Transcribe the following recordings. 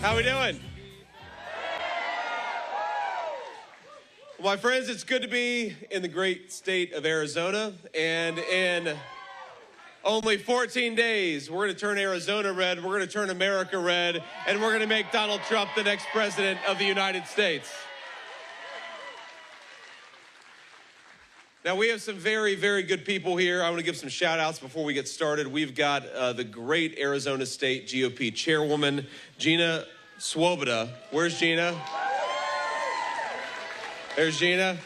How we doing? Well, my friends, it's good to be in the great state of Arizona, and in only 14 days, we're going to turn Arizona red, we're going to turn America red, and we're going to make Donald Trump the next president of the United States. Now, we have some very, very good people here. I want to give some shout-outs before we get started. We've got the great Arizona State GOP chairwoman, Gina Swoboda. Where's Gina? There's Gina.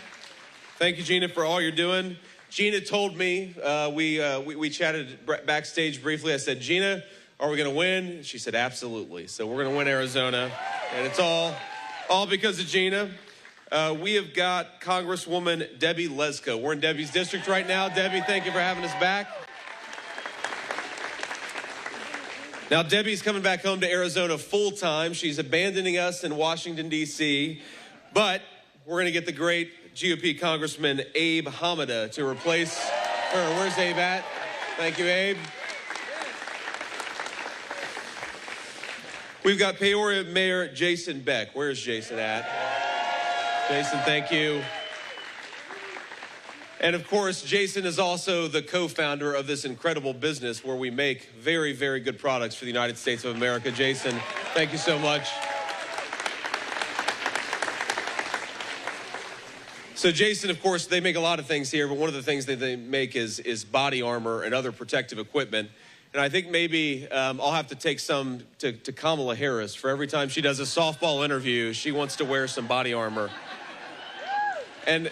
Thank you, Gina, for all you're doing. Gina told me, we chatted backstage briefly. I said, Gina, are we going to win? She said, absolutely. So we're going to win Arizona, and it's all because of Gina. We have got Congresswoman Debbie Lesko. We're in Debbie's district right now. Debbie, thank you for having us back. Now, Debbie's coming back home to Arizona full-time. She's abandoning us in Washington, D.C., but we're going to get the great GOP Congressman Abe Hamada to replace her. Where's Abe at? Thank you, Abe. We've got Peoria Mayor Jason Beck. Where's Jason at? Jason, thank you. And of course, Jason is also the co-founder of this incredible business where we make very, very good products for the United States of America. Jason, thank you so much. So Jason, of course, they make a lot of things here, but one of the things that they make is body armor and other protective equipment. And I think maybe I'll have to take some to Kamala Harris. For every time she does a softball interview, she wants to wear some body armor. And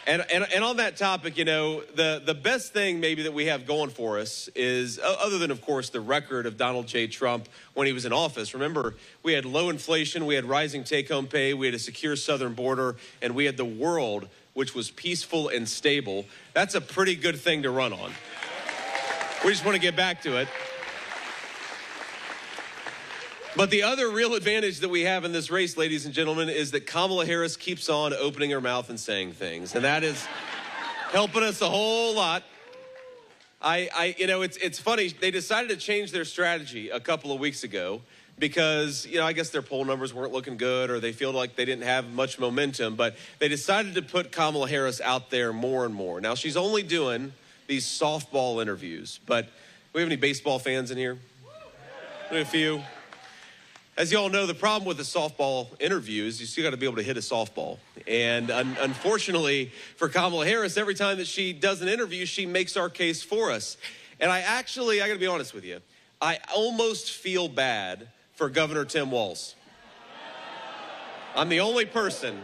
on that topic, you know, the best thing maybe that we have going for us is, other than, of course, the record of Donald J. Trump when he was in office. Remember, we had low inflation, we had rising take-home pay, we had a secure southern border, and we had the world, which was peaceful and stable. That's a pretty good thing to run on. We just want to get back to it. But the other real advantage that we have in this race, ladies and gentlemen, is that Kamala Harris keeps on opening her mouth and saying things. And that is helping us a whole lot. You know, it's funny. They decided to change their strategy a couple of weeks ago because, you know, I guess their poll numbers weren't looking good or they feel like they didn't have much momentum. But they decided to put Kamala Harris out there more and more. Now, she's only doing these softball interviews. But do we have any baseball fans in here? We have a few. As you all know, the problem with the softball interview is you still got to be able to hit a softball. And unfortunately for Kamala Harris, every time that she does an interview, she makes our case for us. And I got to be honest with you, I almost feel bad for Governor Tim Walz. I'm the only person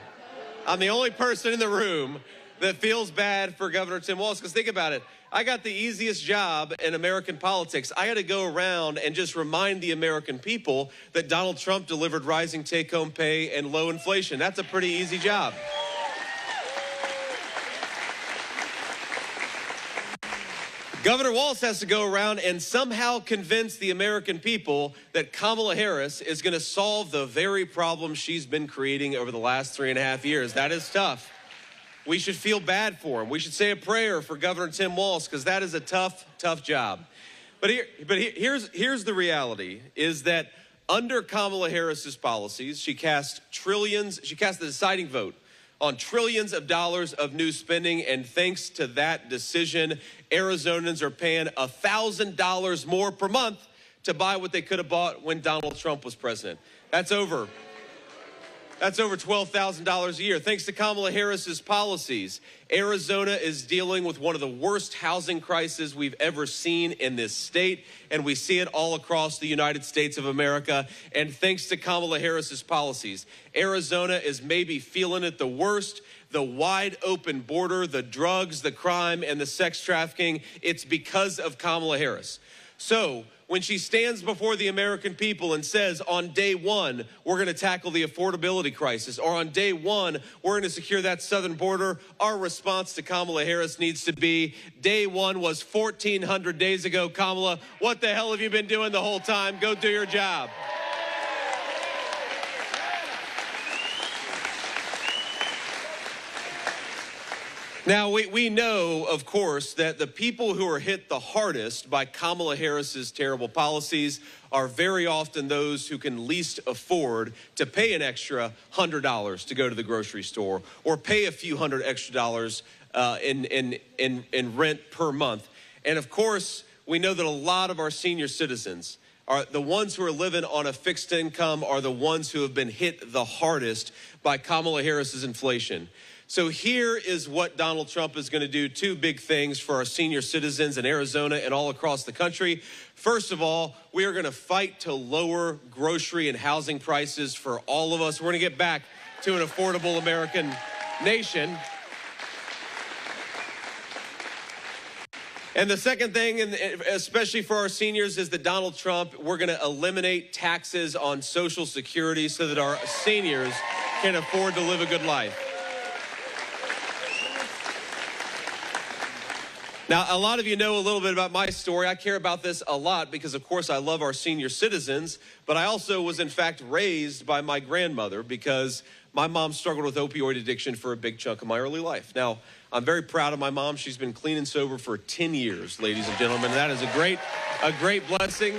in the room that feels bad for Governor Tim Walz, because think about it. I got the easiest job in American politics. I had to go around and just remind the American people that Donald Trump delivered rising take-home pay and low inflation. That's a pretty easy job. Governor Walz has to go around and somehow convince the American people that Kamala Harris is going to solve the very problem she's been creating over the last 3.5 years. That is tough. We should feel bad for him. We should say a prayer for Governor Tim Walz, because that is a tough, tough job. But here's the reality, is that under Kamala Harris's policies, she cast the deciding vote on trillions of dollars of new spending, and thanks to that decision, Arizonans are paying $1,000 more per month to buy what they could have bought when Donald Trump was president. That's over $12,000 a year. Thanks to Kamala Harris's policies, Arizona is dealing with one of the worst housing crises we've ever seen in this state, and we see it all across the United States of America. And thanks to Kamala Harris's policies, Arizona is maybe feeling it the worst. The wide open border, the drugs, the crime, and the sex trafficking, it's because of Kamala Harris. So when she stands before the American people and says, on day one, we're going to tackle the affordability crisis, or on day one, we're going to secure that southern border, our response to Kamala Harris needs to be, day one was 1,400 days ago. Kamala, what the hell have you been doing the whole time? Go do your job. Now, we know, of course, that the people who are hit the hardest by Kamala Harris's terrible policies are very often those who can least afford to pay an extra $100 to go to the grocery store or pay a few hundred extra dollars in rent per month. And of course, we know that a lot of our senior citizens are the ones who are living on a fixed income are the ones who have been hit the hardest by Kamala Harris's inflation. So here is what Donald Trump is going to do. Two big things for our senior citizens in Arizona and all across the country. First of all, we are going to fight to lower grocery and housing prices for all of us. We're going to get back to an affordable American nation. And the second thing, and especially for our seniors, is that Donald Trump, we're going to eliminate taxes on Social Security so that our seniors can afford to live a good life. Now, a lot of you know a little bit about my story. I care about this a lot because, of course, I love our senior citizens, but I also was, in fact, raised by my grandmother because my mom struggled with opioid addiction for a big chunk of my early life. Now, I'm very proud of my mom. She's been clean and sober for 10 years, ladies and gentlemen. That is a great blessing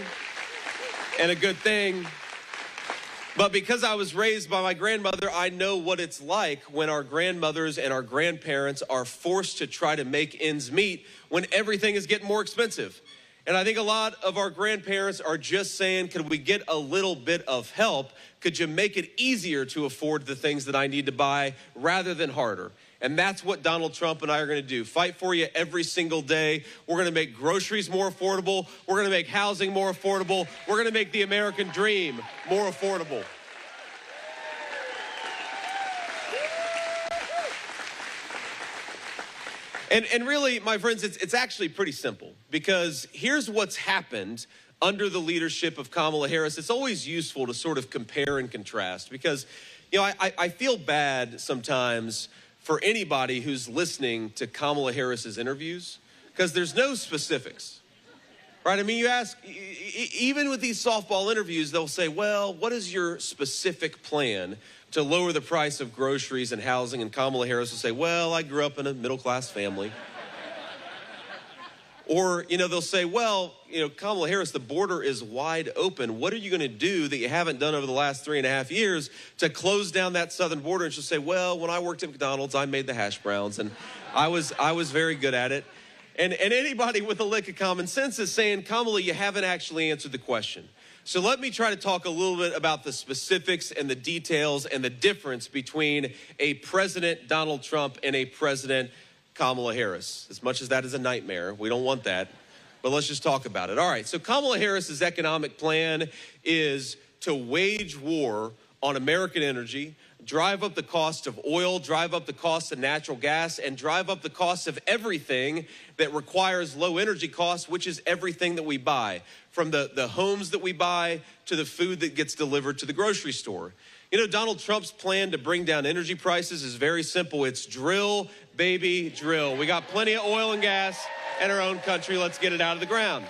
and a good thing. But because I was raised by my grandmother, I know what it's like when our grandmothers and our grandparents are forced to try to make ends meet when everything is getting more expensive. And I think a lot of our grandparents are just saying, could we get a little bit of help? Could you make it easier to afford the things that I need to buy rather than harder? And that's what Donald Trump and I are going to do. Fight for you every single day. We're going to make groceries more affordable. We're going to make housing more affordable. We're going to make the American dream more affordable. And really, my friends, it's actually pretty simple because here's what's happened under the leadership of Kamala Harris. It's always useful to sort of compare and contrast because, you know, I feel bad sometimes for anybody who's listening to Kamala Harris's interviews because there's no specifics, right? I mean, you ask, even with these softball interviews, they'll say, well, what is your specific plan to lower the price of groceries and housing? And Kamala Harris will say, well, I grew up in a middle-class family. Or, you know, they'll say, well, you know, Kamala Harris, the border is wide open. What are you going to do that you haven't done over the last 3.5 years to close down that southern border? And she'll say, well, when I worked at McDonald's, I made the hash browns, and I was very good at it. And anybody with a lick of common sense is saying, Kamala, you haven't actually answered the question. So let me try to talk a little bit about the specifics and the details and the difference between a President Donald Trump and a President Kamala Harris. As much as that is a nightmare, we don't want that, but let's just talk about it. All right, so Kamala Harris's economic plan is to wage war on American energy, drive up the cost of oil, drive up the cost of natural gas, and drive up the cost of everything that requires low energy costs, which is everything that we buy, from the homes that we buy to the food that gets delivered to the grocery store. You know, Donald Trump's plan to bring down energy prices is very simple. It's drill, baby, drill. We got plenty of oil and gas in our own country. Let's get it out of the ground.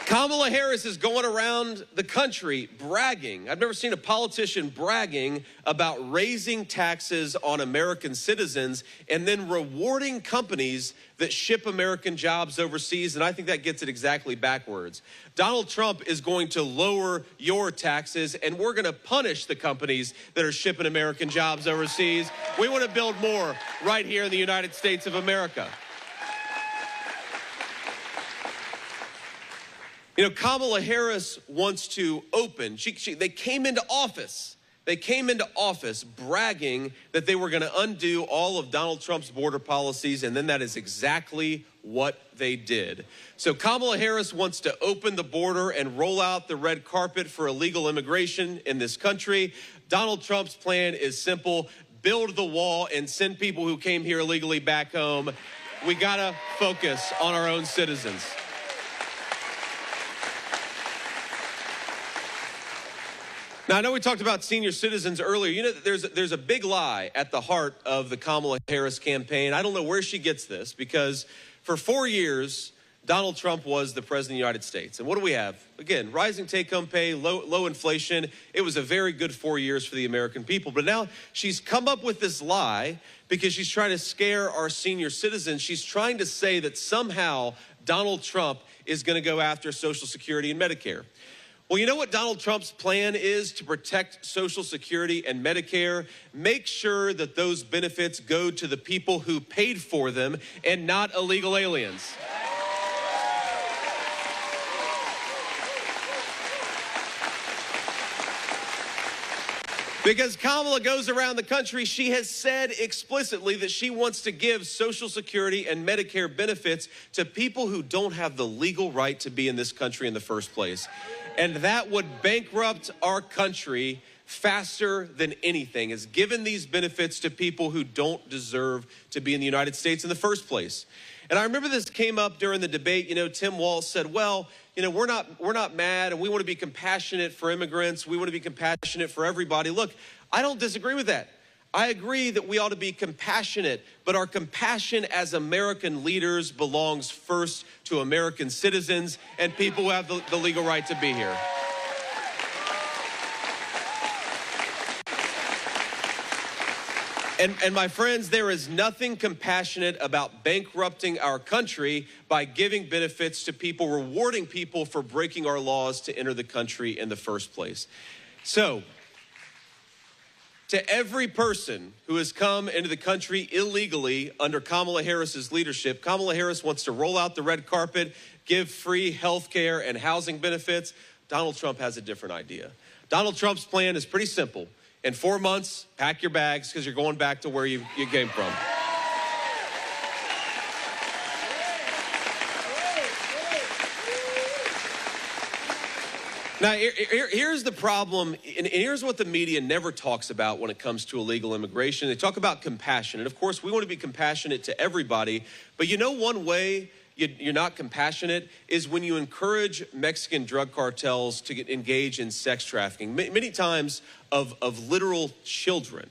Kamala Harris is going around the country bragging. I've never seen a politician bragging about raising taxes on American citizens and then rewarding companies that ship American jobs overseas, and I think that gets it exactly backwards. Donald Trump is going to lower your taxes, and we're going to punish the companies that are shipping American jobs overseas. We want to build more right here in the United States of America. You know, Kamala Harris wants to open. They came into office. They came into office bragging that they were going to undo all of Donald Trump's border policies, and then that is exactly what they did. So Kamala Harris wants to open the border and roll out the red carpet for illegal immigration in this country. Donald Trump's plan is simple: build the wall and send people who came here illegally back home. We got to focus on our own citizens. Now, I know we talked about senior citizens earlier. You know, there's a big lie at the heart of the Kamala Harris campaign. I don't know where she gets this, because for 4 years, Donald Trump was the president of the United States. And what do we have? Again, rising take-home pay, low inflation. It was a very good 4 years for the American people. But now she's come up with this lie because she's trying to scare our senior citizens. She's trying to say that somehow Donald Trump is going to go after Social Security and Medicare. Well, you know what Donald Trump's plan is to protect Social Security and Medicare? Make sure that those benefits go to the people who paid for them and not illegal aliens. Because Kamala goes around the country, she has said explicitly that she wants to give Social Security and Medicare benefits to people who don't have the legal right to be in this country in the first place. And that would bankrupt our country faster than anything, is giving these benefits to people who don't deserve to be in the United States in the first place. And I remember this came up during the debate. You know, Tim Walz said, well, you know, we're not mad, and we want to be compassionate for immigrants. We want to be compassionate for everybody. Look, I don't disagree with that. I agree that we ought to be compassionate, but our compassion as American leaders belongs first to American citizens and people who have the legal right to be here. And my friends, there is nothing compassionate about bankrupting our country by giving benefits to people, rewarding people for breaking our laws to enter the country in the first place. So, to every person who has come into the country illegally under Kamala Harris's leadership, Kamala Harris wants to roll out the red carpet, give free health care and housing benefits. Donald Trump has a different idea. Donald Trump's plan is pretty simple. In 4 months, pack your bags because you're going back to where you came from. Now, here's the problem, and here's what the media never talks about when it comes to illegal immigration. They talk about compassion, and of course, we want to be compassionate to everybody, but you know one way you're not compassionate is when you encourage Mexican drug cartels to engage in sex trafficking, many times of literal children.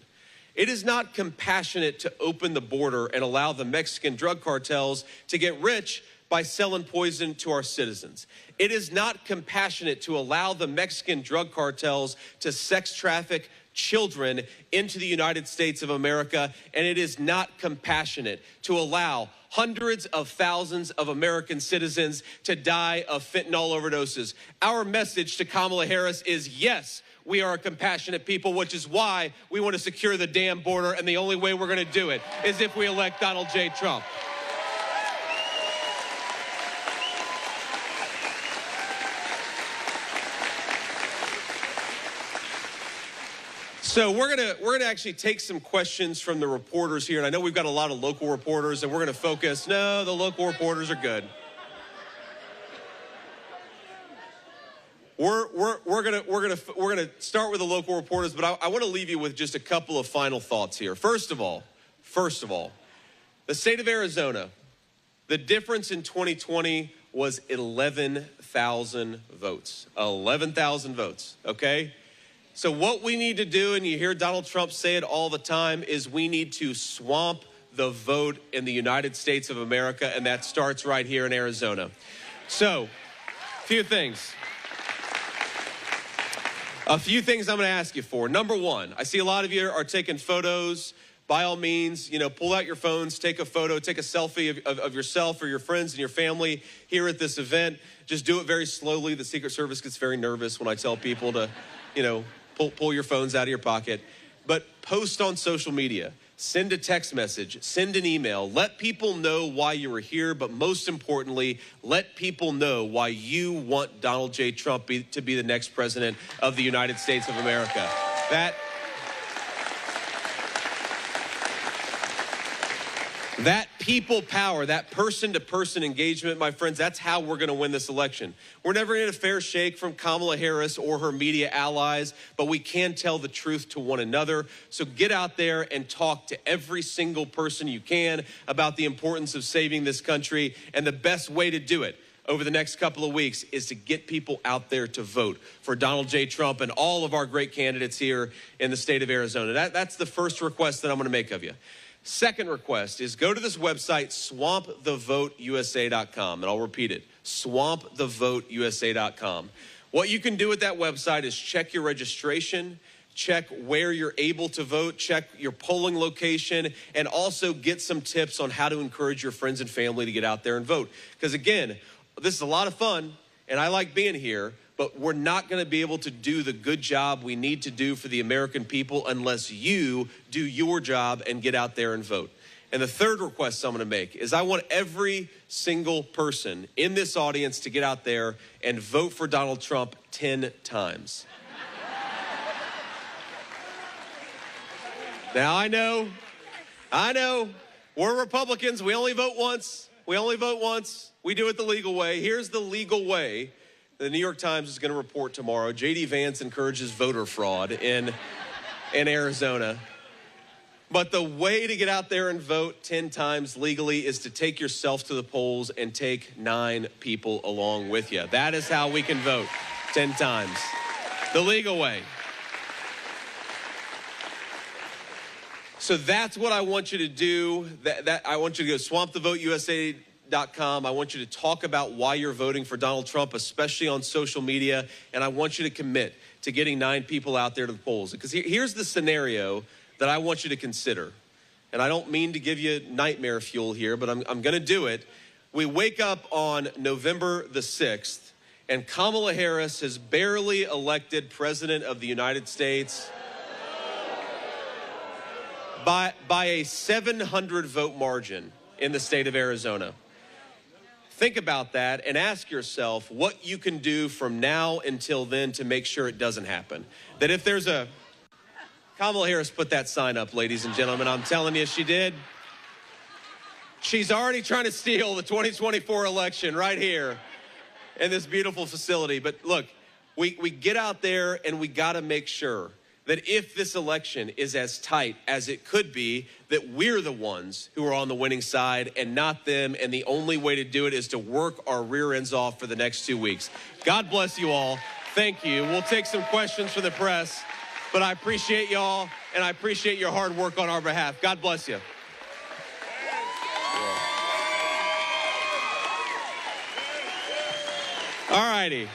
It is not compassionate to open the border and allow the Mexican drug cartels to get rich by selling poison to our citizens. It is not compassionate to allow the Mexican drug cartels to sex traffic children into the United States of America, and it is not compassionate to allow hundreds of thousands of American citizens to die of fentanyl overdoses. Our message to Kamala Harris is yes, we are a compassionate people, which is why we want to secure the damn border, and the only way we're going to do it is if we elect Donald J. Trump. So we're gonna actually take some questions from the reporters here, and I know we've got a lot of local reporters, and we're gonna focus. No, the local reporters are good. We're gonna start with the local reporters, but I want to leave you with just a couple of final thoughts here. First of all, the state of Arizona, the difference in 2020 was 11,000 votes. 11,000 votes. Okay. So what we need to do, and you hear Donald Trump say it all the time, is we need to swamp the vote in the United States of America, and that starts right here in Arizona. So, a few things I'm going to ask you for. Number one, I see a lot of you are taking photos. By all means, you know, pull out your phones, take a photo, take a selfie of yourself or your friends and your family here at this event. Just do it very slowly. The Secret Service gets very nervous when I tell people to, you know, pull your phones out of your pocket, but post on social media, send a text message, send an email, let people know why you were here, but most importantly, let people know why you want Donald J. Trump to be the next president of the United States of America. That people power, that person-to-person engagement, my friends, that's how we're going to win this election. We're never going to get a fair shake from Kamala Harris or her media allies, but we can tell the truth to one another. So get out there and talk to every single person you can about the importance of saving this country. And the best way to do it over the next couple of weeks is to get people out there to vote for Donald J. Trump and all of our great candidates here in the state of Arizona. That's the first request that I'm going to make of you. Second request is go to this website, swampthevoteusa.com, and I'll repeat it, swampthevoteusa.com. What you can do with that website is check your registration, check where you're able to vote, check your polling location, and also get some tips on how to encourage your friends and family to get out there and vote. Because again, this is a lot of fun, and I like being here, but we're not going to be able to do the good job we need to do for the American people unless you do your job and get out there and vote. And the third request I'm going to make is I want every single person in this audience to get out there and vote for Donald Trump 10 times. Now, I know, we're Republicans. We only vote once. We do it the legal way. Here's the legal way. The New York Times is going to report tomorrow. JD Vance encourages voter fraud in Arizona. But the way to get out there and vote 10 times legally is to take yourself to the polls and take 9 people along with you. That is how we can vote 10 times. The legal way. So that's what I want you to do. I want you to go swampthevoteusa.com. I want you to talk about why you're voting for Donald Trump, especially on social media, and I want you to commit to getting 9 people out there to the polls. Because here's the scenario that I want you to consider. And I don't mean to give you nightmare fuel here, but I'm going to do it. We wake up on November the 6th, and Kamala Harris is barely elected president of the United States by a 700 vote margin in the state of Arizona. Think about that and ask yourself what you can do from now until then to make sure it doesn't happen. That if there's a... Kamala Harris put that sign up, ladies and gentlemen. I'm telling you, she did. She's already trying to steal the 2024 election right here in this beautiful facility. But look, we get out there and we got to make sure that if this election is as tight as it could be, that we're the ones who are on the winning side and not them. And the only way to do it is to work our rear ends off for the next 2 weeks. God bless you all. Thank you. We'll take some questions from the press, but I appreciate y'all and I appreciate your hard work on our behalf. God bless you. All righty.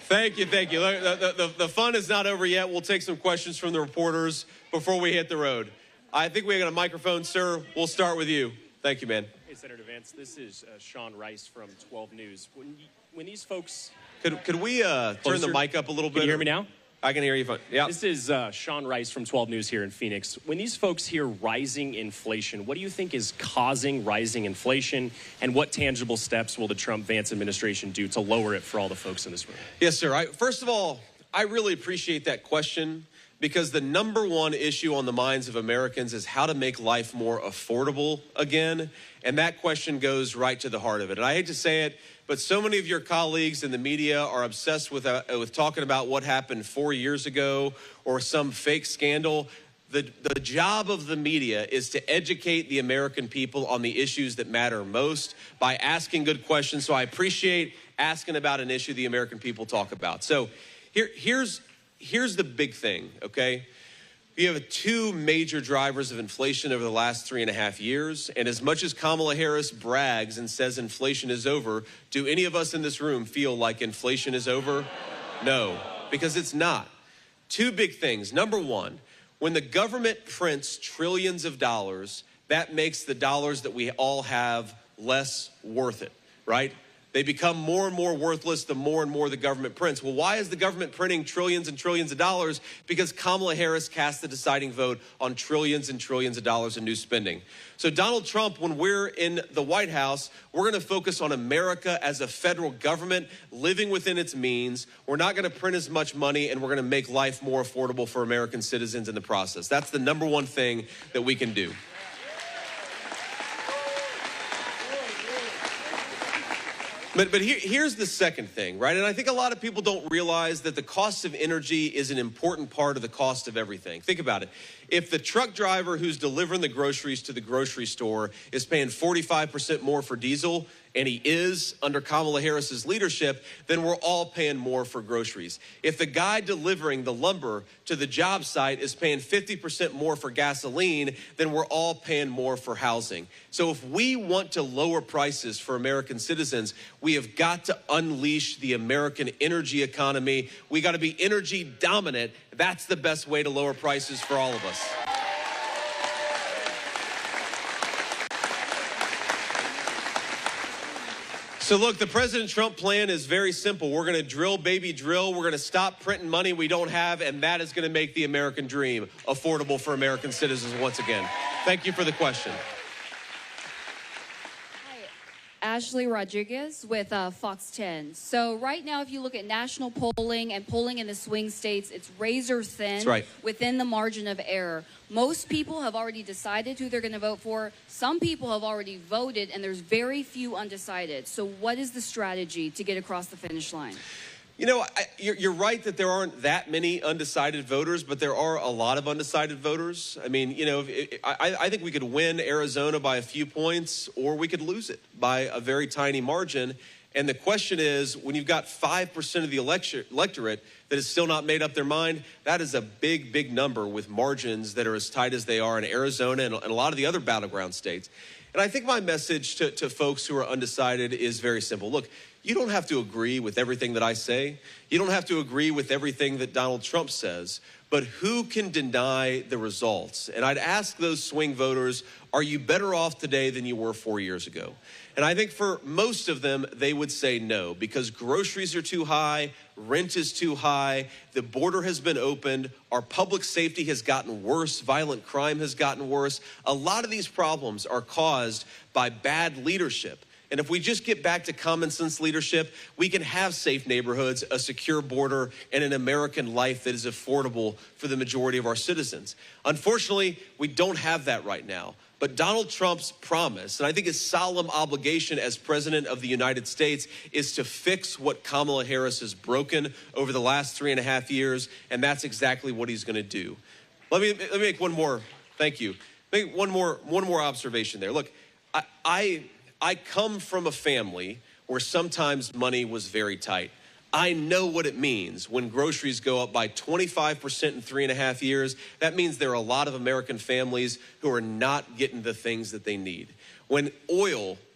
Thank you, thank you. The fun is not over yet. We'll take some questions from the reporters before we hit the road. I think we got a microphone, sir. We'll start with you. Thank you, man. Hey, Senator Vance. This is Sean Rice from 12 News. When these folks... Could we turn the mic up a little bit? Can you hear me now? I can hear you fine. Yeah. This is Sean Rice from 12 News here in Phoenix. When these folks hear rising inflation, what do you think is causing rising inflation, and what tangible steps will the Trump-Vance administration do to lower it for all the folks in this room? Yes, sir. First of all, I really appreciate that question because the number one issue on the minds of Americans is how to make life more affordable again, and that question goes right to the heart of it. And I hate to say it, but so many of your colleagues in the media are obsessed with talking about what happened 4 years ago or some fake scandal. The job of the media is to educate the American people on the issues that matter most by asking good questions. So I appreciate asking about an issue the American people talk about. So here's the big thing, okay? You have 2 major drivers of inflation over the last 3.5 years. And as much as Kamala Harris brags and says inflation is over, do any of us in this room feel like inflation is over? No, because it's not. 2 big things. Number one, when the government prints trillions of dollars, that makes the dollars that we all have less worth it, right? They become more and more worthless the more and more the government prints. Well, why is the government printing trillions and trillions of dollars? Because Kamala Harris cast the deciding vote on trillions and trillions of dollars in new spending. So Donald Trump, when we're in the White House, we're going to focus on America as a federal government living within its means. We're not going to print as much money, and we're going to make life more affordable for American citizens in the process. That's the number one thing that we can do. But here's the second thing, right? And I think a lot of people don't realize that the cost of energy is an important part of the cost of everything. Think about it. If the truck driver who's delivering the groceries to the grocery store is paying 45% more for diesel, and he is under Kamala Harris's leadership, then we're all paying more for groceries. If the guy delivering the lumber to the job site is paying 50% more for gasoline, then we're all paying more for housing. So if we want to lower prices for American citizens, we have got to unleash the American energy economy. We got to be energy dominant. That's the best way to lower prices for all of us. So look, the President Trump plan is very simple. We're going to drill, baby, drill. We're going to stop printing money we don't have, and that is going to make the American dream affordable for American citizens once again. Thank you for the question. Ashley Rodriguez with Fox 10. So right now, if you look at national polling and polling in the swing states, it's razor thin within the margin of error. Most people have already decided who they're going to vote for. Some people have already voted, and there's very few undecided. So what is the strategy to get across the finish line? You know, you're right that there aren't that many undecided voters, but there are a lot of undecided voters. I mean, you know, I think we could win Arizona by a few points, or we could lose it by a very tiny margin. And the question is, when you've got 5% of the electorate that has still not made up their mind, that is a big, big number with margins that are as tight as they are in Arizona and a lot of the other battleground states. And I think my message to folks who are undecided is very simple. Look, you don't have to agree with everything that I say. You don't have to agree with everything that Donald Trump says. But who can deny the results? And I'd ask those swing voters, are you better off today than you were 4 years ago? And I think for most of them, they would say no, because groceries are too high, rent is too high, the border has been opened, our public safety has gotten worse, violent crime has gotten worse. A lot of these problems are caused by bad leadership. And if we just get back to common sense leadership, we can have safe neighborhoods, a secure border, and an American life that is affordable for the majority of our citizens. Unfortunately, we don't have that right now. But Donald Trump's promise, and I think his solemn obligation as president of the United States, is to fix what Kamala Harris has broken over the last 3.5 years, and that's exactly what he's going to do. Let me make one more. Thank you. Make one more observation there. Look, I come from a family where sometimes money was very tight. I know what it means when groceries go up by 25% in 3.5 years. That means there are a lot of American families who are not getting the things that they need. When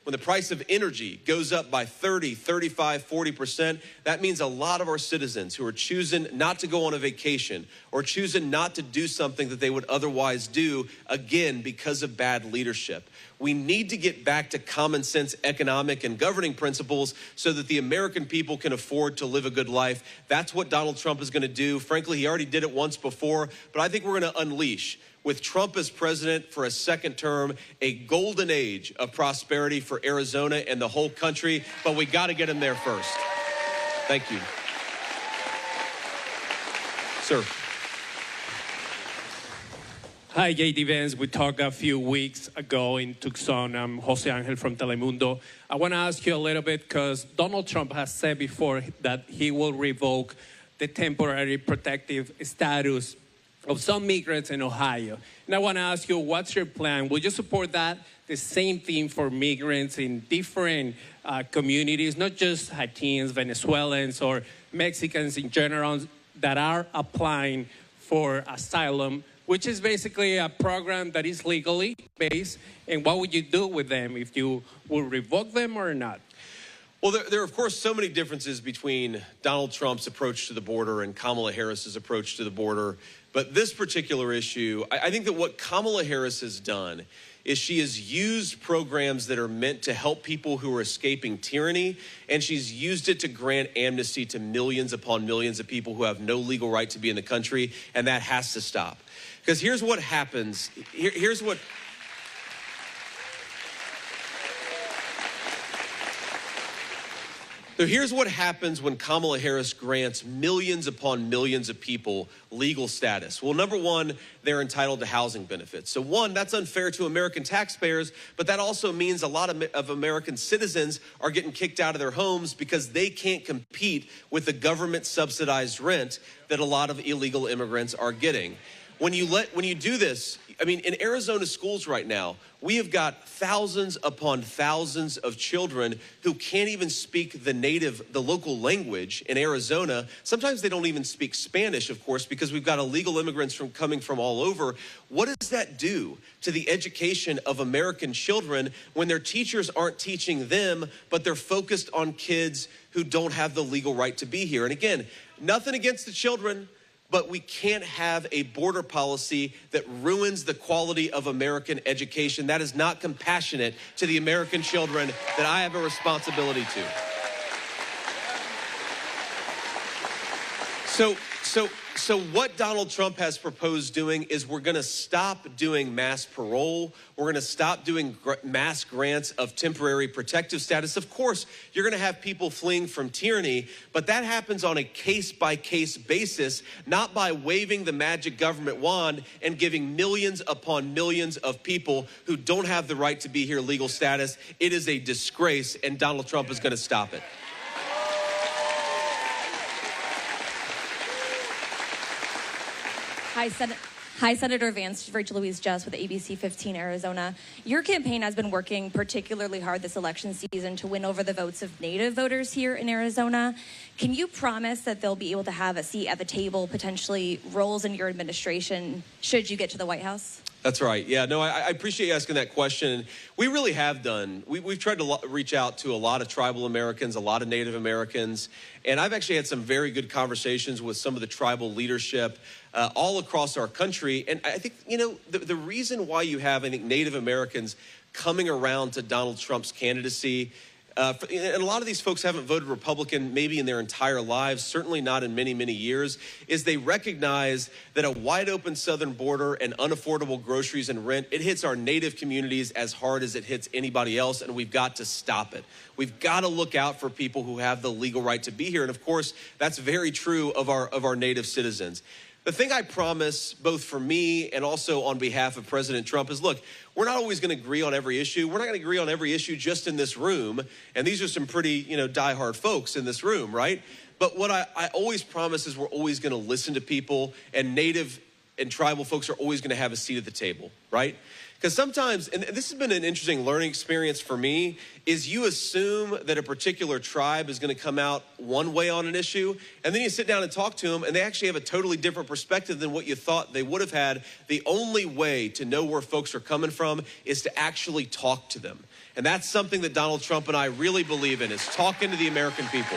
the price of energy goes up by 30, 35, 40%, that means a lot of our citizens who are choosing not to go on a vacation or choosing not to do something that they would otherwise do, again, because of bad leadership. We need to get back to common sense economic and governing principles so that the American people can afford to live a good life. That's what Donald Trump is going to do. Frankly, he already did it once before, but I think we're going to unleash, with Trump as president for a second term, a golden age of prosperity for Arizona and the whole country, but we got to get him there first. Thank you. Sir. Hi, JD Vance. We talked a few weeks ago in Tucson. I'm Jose Angel from Telemundo. I want to ask you a little bit, because Donald Trump has said before that he will revoke the temporary protective status of some migrants in Ohio. And I want to ask you, what's your plan? Will you support that? The same thing for migrants in different communities, not just Haitians, Venezuelans, or Mexicans in general that are applying for asylum, which is basically a program that is legally based. And what would you do with them, if you will revoke them or not? Well, there are, of course, so many differences between Donald Trump's approach to the border and Kamala Harris's approach to the border. But this particular issue, I think that what Kamala Harris has done is she has used programs that are meant to help people who are escaping tyranny, and she's used it to grant amnesty to millions upon millions of people who have no legal right to be in the country, and that has to stop. Because here's what happens. Here's what... So here's what happens when Kamala Harris grants millions upon millions of people legal status. Well, number one, they're entitled to housing benefits. So one, that's unfair to American taxpayers, but that also means a lot of American citizens are getting kicked out of their homes because they can't compete with the government subsidized rent that a lot of illegal immigrants are getting. When you do this, I mean, in Arizona schools right now, we have got thousands upon thousands of children who can't even speak the local language in Arizona. Sometimes they don't even speak Spanish, of course, because we've got illegal immigrants coming from all over. What does that do to the education of American children when their teachers aren't teaching them, but they're focused on kids who don't have the legal right to be here? And again, nothing against the children, but we can't have a border policy that ruins the quality of American education. That is not compassionate to the American children that I have a responsibility to. So what Donald Trump has proposed doing is we're gonna stop doing mass parole. We're gonna stop doing mass grants of temporary protective status. Of course, you're gonna have people fleeing from tyranny, but that happens on a case-by-case basis, not by waving the magic government wand and giving millions upon millions of people who don't have the right to be here legal status. It is a disgrace, and Donald Trump is gonna stop it. Hi, Senator Vance. Rachel Louise Just with ABC 15 Arizona. Your campaign has been working particularly hard this election season to win over the votes of Native voters here in Arizona. Can you promise that they'll be able to have a seat at the table, potentially roles in your administration, should you get to the White House? That's right. Yeah, no, I appreciate you asking that question. We really have done. We've tried to reach out to a lot of tribal Americans, a lot of Native Americans, and I've actually had some very good conversations with some of the tribal leadership all across our country. And I think, you know, the reason why you have, I think, Native Americans coming around to Donald Trump's candidacy, and a lot of these folks haven't voted Republican maybe in their entire lives, certainly not in many, many years, is they recognize that a wide open southern border and unaffordable groceries and rent, it hits our Native communities as hard as it hits anybody else, and we've got to stop it. We've got to look out for people who have the legal right to be here. And of course, that's very true of our Native citizens. The thing I promise, both for me and also on behalf of President Trump, is look, we're not always going to agree on every issue. We're not going to agree on every issue just in this room. And these are some pretty, diehard folks in this room, right? But what I always promise is we're always going to listen to people, and Native and tribal folks are always going to have a seat at the table, right? Because sometimes, and this has been an interesting learning experience for me, is you assume that a particular tribe is going to come out one way on an issue, and then you sit down and talk to them, and they actually have a totally different perspective than what you thought they would have had. The only way to know where folks are coming from is to actually talk to them. And that's something that Donald Trump and I really believe in, is talking to the American people.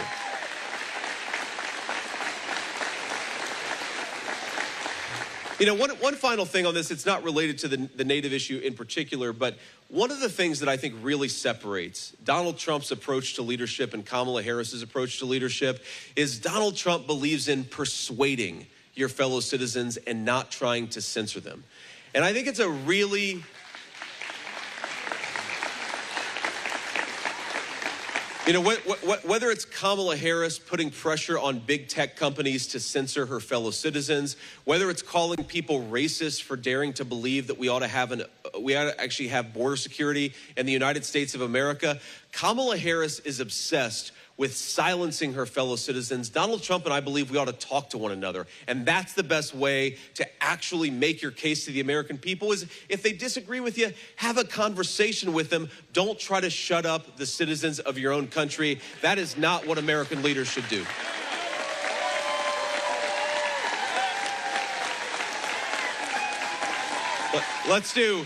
You know, one final thing on this, it's not related to the Native issue in particular, but one of the things that I think really separates Donald Trump's approach to leadership and Kamala Harris's approach to leadership is Donald Trump believes in persuading your fellow citizens and not trying to censor them. And I think it's a really... You know, whether it's Kamala Harris putting pressure on big tech companies to censor her fellow citizens, whether it's calling people racist for daring to believe that we ought to actually have border security in the United States of America, Kamala Harris is obsessed with silencing her fellow citizens. Donald Trump and I believe we ought to talk to one another. And that's the best way to actually make your case to the American people, is if they disagree with you, have a conversation with them. Don't try to shut up the citizens of your own country. That is not what American leaders should do. Let's do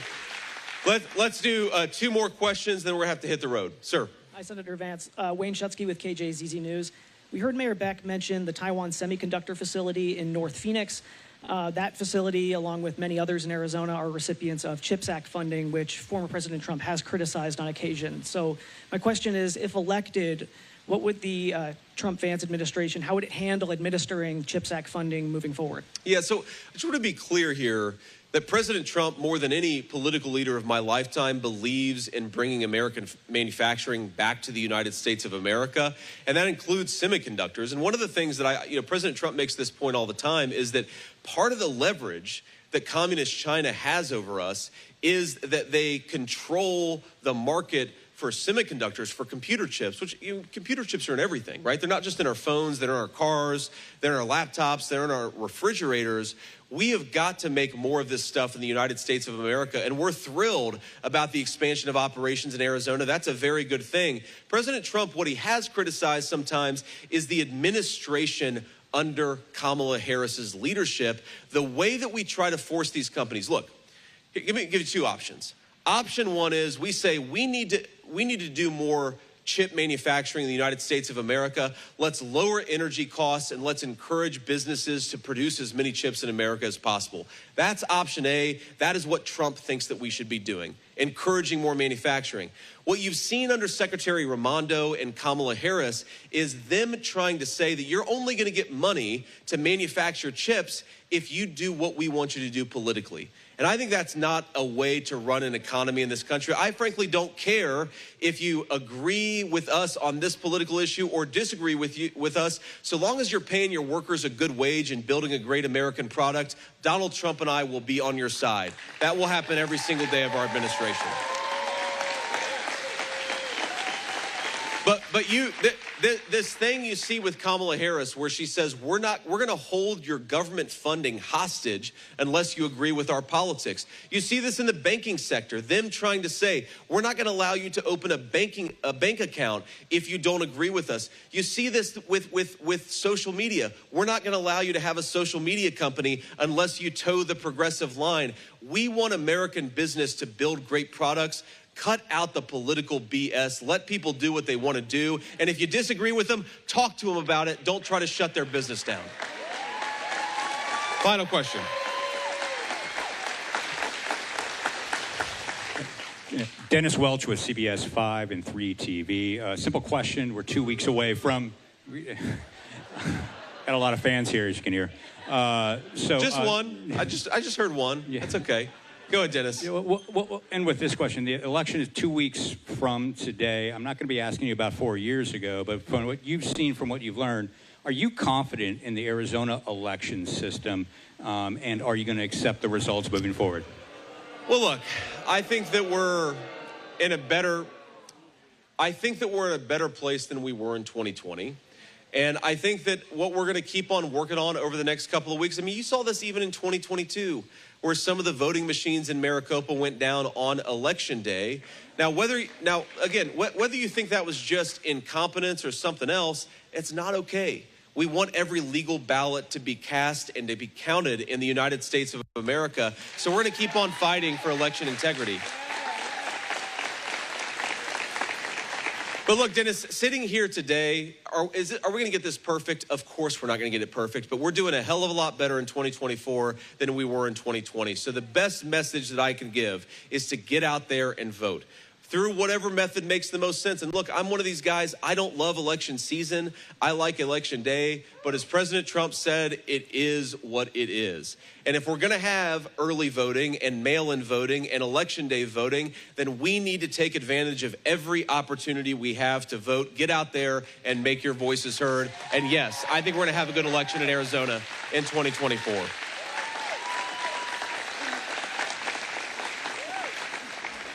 two more questions, then we're gonna have to hit the road. Sir. Hi, Senator Vance. Wayne Shutsky with KJZZ News. We heard Mayor Beck mention the Taiwan semiconductor facility in North Phoenix. That facility, along with many others in Arizona, are recipients of CHIPS Act funding, which former President Trump has criticized on occasion. So my question is, if elected, what would the Trump-Vance administration, how would it handle administering CHIPS Act funding moving forward? Yeah, so I just want to be clear here that President Trump, more than any political leader of my lifetime, believes in bringing American manufacturing back to the United States of America, and that includes semiconductors. And one of the things that President Trump makes this point all the time is that part of the leverage that communist China has over us is that they control the market for semiconductors, for computer chips, which computer chips are in everything, right? They're not just in our phones, they're in our cars, they're in our laptops, they're in our refrigerators. We have got to make more of this stuff in the United States of America, and we're thrilled about the expansion of operations in Arizona. That's a very good thing. President Trump, what he has criticized sometimes is the administration under Kamala Harris's leadership, the way that we try to force these companies. Look, give you two options. Option one is we say we need to do more chip manufacturing in the United States of America. Let's lower energy costs and let's encourage businesses to produce as many chips in America as possible. That's option A. That is what Trump thinks that we should be doing, encouraging more manufacturing. What you've seen under Secretary Raimondo and Kamala Harris is them trying to say that you're only going to get money to manufacture chips if you do what we want you to do politically. And I think that's not a way to run an economy in this country. I frankly don't care if you agree with us on this political issue or disagree with us. So long as you're paying your workers a good wage and building a great American product, Donald Trump and I will be on your side. That will happen every single day of our administration. But this thing you see with Kamala Harris where she says we're going to hold your government funding hostage unless you agree with our politics. You see this in the banking sector, them trying to say we're not going to allow you to open a bank account if you don't agree with us. You see this with social media. We're not going to allow you to have a social media company unless you toe the progressive line. We want American business to build great products. Cut out the political BS. Let people do what they want to do. And if you disagree with them, talk to them about it. Don't try to shut their business down. Final question. Dennis Welch with CBS 5 and 3 TV. Simple question. We're 2 weeks away from... Got a lot of fans here, as you can hear. Just one. I just heard one. Yeah. That's okay. Go ahead, Dennis. Yeah, we'll end with this question. The election is 2 weeks from today. I'm not going to be asking you about 4 years ago, but from what you've seen, from what you've learned, are you confident in the Arizona election system, and are you going to accept the results moving forward? Well, look, I think that we're in a better place than we were in 2020. And I think that what we're going to keep on working on over the next couple of weeks, I mean, you saw this even in 2022, where some of the voting machines in Maricopa went down on election day. Now, whether you think that was just incompetence or something else, it's not okay. We want every legal ballot to be cast and to be counted in the United States of America. So we're going to keep on fighting for election integrity. But look, Dennis, sitting here today, are we going to get this perfect? Of course we're not going to get it perfect, but we're doing a hell of a lot better in 2024 than we were in 2020. So the best message that I can give is to get out there and vote through whatever method makes the most sense. And look, I'm one of these guys, I don't love election season. I like election day. But as President Trump said, it is what it is. And if we're going to have early voting and mail-in voting and election day voting, then we need to take advantage of every opportunity we have to vote. Get out there and make your voices heard. And yes, I think we're going to have a good election in Arizona in 2024.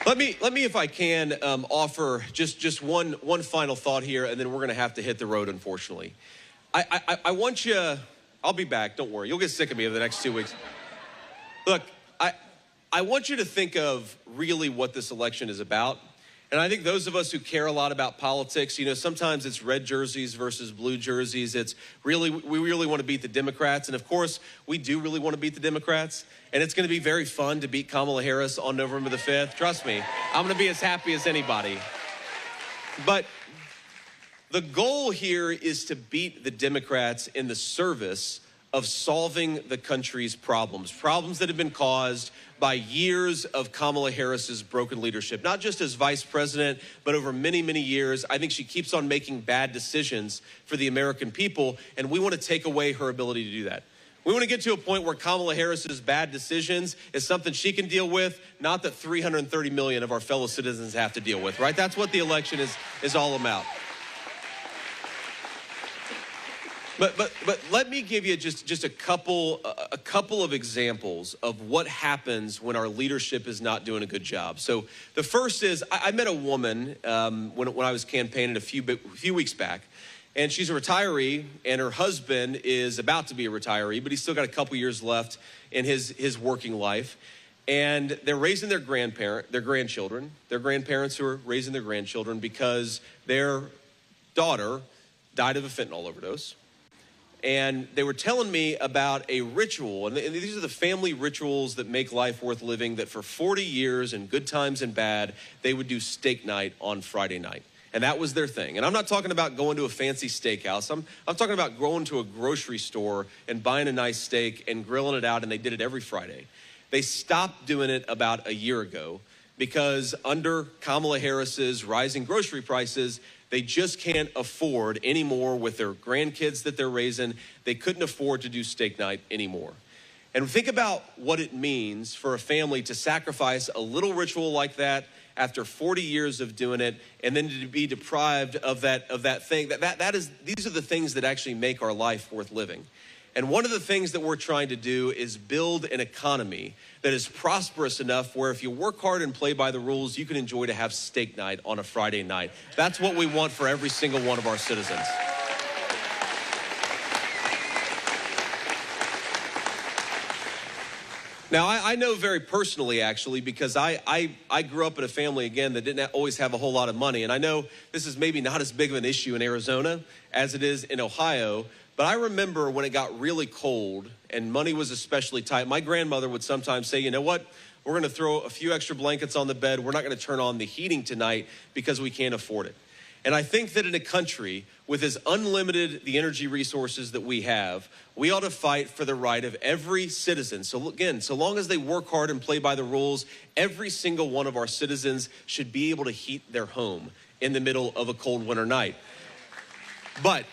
Let me, if I can, offer just one final thought here, and then we're going to have to hit the road, unfortunately. I want you, I'll be back, don't worry. You'll get sick of me over the next 2 weeks. Look, I want you to think of really what this election is about. And I think those of us who care a lot about politics, you know, sometimes it's red jerseys versus blue jerseys. We really want to beat the Democrats. And of course, we do really want to beat the Democrats. And it's going to be very fun to beat Kamala Harris on November the 5th. Trust me, I'm going to be as happy as anybody. But the goal here is to beat the Democrats in the service of solving the country's problems that have been caused by years of Kamala Harris's broken leadership, not just as vice president, but over many, many years. I think she keeps on making bad decisions for the American people, and we want to take away her ability to do that. We want to get to a point where Kamala Harris's bad decisions is something she can deal with, not that 330 million of our fellow citizens have to deal with, right? That's what the election is all about. But let me give you just a couple of examples of what happens when our leadership is not doing a good job. So the first is I met a woman when I was campaigning a few weeks back, and she's a retiree, and her husband is about to be a retiree, but he's still got a couple years left in his working life. And they're raising their grandchildren. Their grandparents who are raising their grandchildren because their daughter died of a fentanyl overdose. And they were telling me about a ritual, and these are the family rituals that make life worth living, that for 40 years, in good times and bad, they would do steak night on Friday night. And that was their thing. And I'm not talking about going to a fancy steakhouse. I'm talking about going to a grocery store and buying a nice steak and grilling it out, and they did it every Friday. They stopped doing it about a year ago because under Kamala Harris's rising grocery prices, they just can't afford anymore with their grandkids that they're raising. They couldn't afford to do steak night anymore. And think about what it means for a family to sacrifice a little ritual like that after 40 years of doing it, and then to be deprived of that thing. These are the things that actually make our life worth living. And one of the things that we're trying to do is build an economy that is prosperous enough where if you work hard and play by the rules, you can enjoy to have steak night on a Friday night. That's what we want for every single one of our citizens. Now, I know very personally, actually, because I grew up in a family, again, that didn't always have a whole lot of money. And I know this is maybe not as big of an issue in Arizona as it is in Ohio. But I remember when it got really cold and money was especially tight, my grandmother would sometimes say, you know what, we're going to throw a few extra blankets on the bed. We're not going to turn on the heating tonight because we can't afford it. And I think that in a country with as unlimited the energy resources that we have, we ought to fight for the right of every citizen. So again, so long as they work hard and play by the rules, every single one of our citizens should be able to heat their home in the middle of a cold winter night. But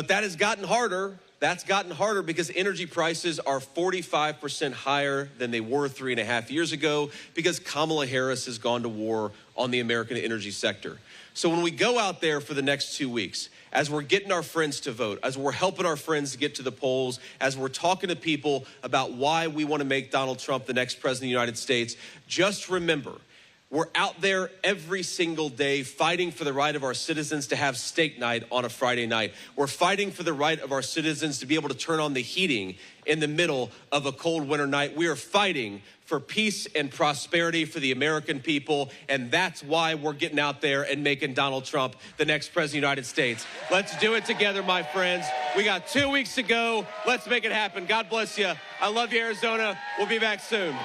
that has gotten harder. That's gotten harder because energy prices are 45% higher than they were 3.5 years ago because Kamala Harris has gone to war on the American energy sector. So when we go out there for the next 2 weeks, as we're getting our friends to vote, as we're helping our friends to get to the polls, as we're talking to people about why we want to make Donald Trump the next president of the United States, just remember, we're out there every single day fighting for the right of our citizens to have steak night on a Friday night. We're fighting for the right of our citizens to be able to turn on the heating in the middle of a cold winter night. We are fighting for peace and prosperity for the American people, and that's why we're getting out there and making Donald Trump the next president of the United States. Let's do it together, my friends. We got 2 weeks to go. Let's make it happen. God bless you. I love you, Arizona. We'll be back soon.